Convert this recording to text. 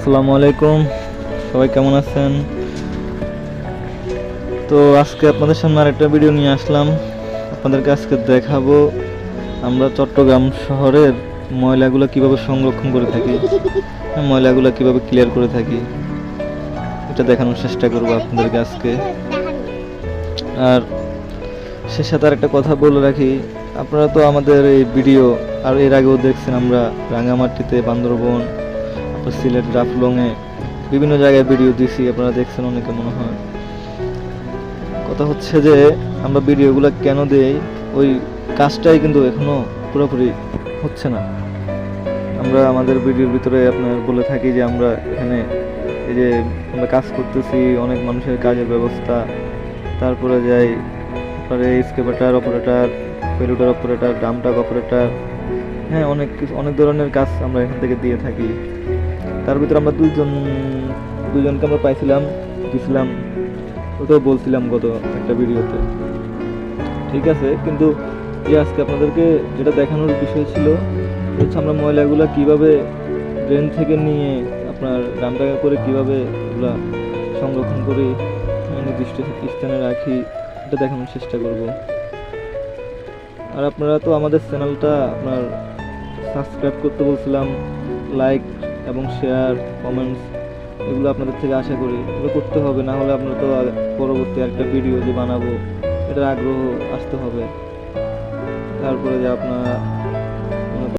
আসসালামু আলাইকুম, সবাই কেমন আছেন? তো আজকে আপনাদের সামনে আরেকটা ভিডিও নিয়ে আসলাম। আপনাদেরকে আজকে দেখাবো আমরা চট্টগ্রাম শহরের ময়লাগুলো কিভাবে সংরক্ষণ করে থাকি, ময়লাগুলো কিভাবে ক্লিয়ার করে থাকি, এটা দেখানোর চেষ্টা করবো আপনাদেরকে আজকে। আর সে সাথে আর একটা কথা বলে রাখি, আপনারা তো আমাদের এই ভিডিও আর এর আগেও দেখছেন, আমরা রাঙামাটিতে, বান্দরবন, সিলেট, জাফলংয়ে বিভিন্ন জায়গায় ভিডিও দিছি, আপনারা দেখছেন অনেকে মনে হয়। কথা হচ্ছে যে আমরা ভিডিওগুলো কেন দেই, ওই কাজটাই কিন্তু এখনো পুরোপুরি হচ্ছে না। আমরা আমাদের ভিডিওর ভিতরে আপনার বলে থাকি যে আমরা এখানে এই যে আমরা কাজ করতেছি, অনেক মানুষের কাজের ব্যবস্থা, তারপরে যাই আপনার এক্সকেভেটর অপারেটর, পেলুটার অপারেটর, ডামটাক অপারেটর, হ্যাঁ অনেক কিছু, অনেক ধরনের কাজ আমরা এখান থেকে দিয়ে থাকি। তার ভিতরে আমরা দুজনকে আমরা দিছিলাম, ওটাও বলছিলাম গত একটা ভিডিওতে, ঠিক আছে। কিন্তু আজকে আপনাদেরকে যেটা দেখানোর বিষয় ছিল হচ্ছে আমরা ময়লাগুলো কিভাবে ড্রেন থেকে নিয়ে আপনার ডামটাকে করে কিভাবে এগুলা সংরক্ষণ করি, নির্দিষ্ট স্থানে রাখি, এটা দেখানোর চেষ্টা করব। আর আপনারা তো আমাদের চ্যানেলটা আপনার সাবস্ক্রাইব করতে বলছিলাম, লাইক এবং শেয়ার, কমেন্টস, এগুলো আপনাদের থেকে আশা করি এগুলো করতে হবে, না হলে আপনারা তো পরবর্তী একটা ভিডিও যে বানাবো এটার আগ্রহ আসতে হবে। তারপরে যে আপনার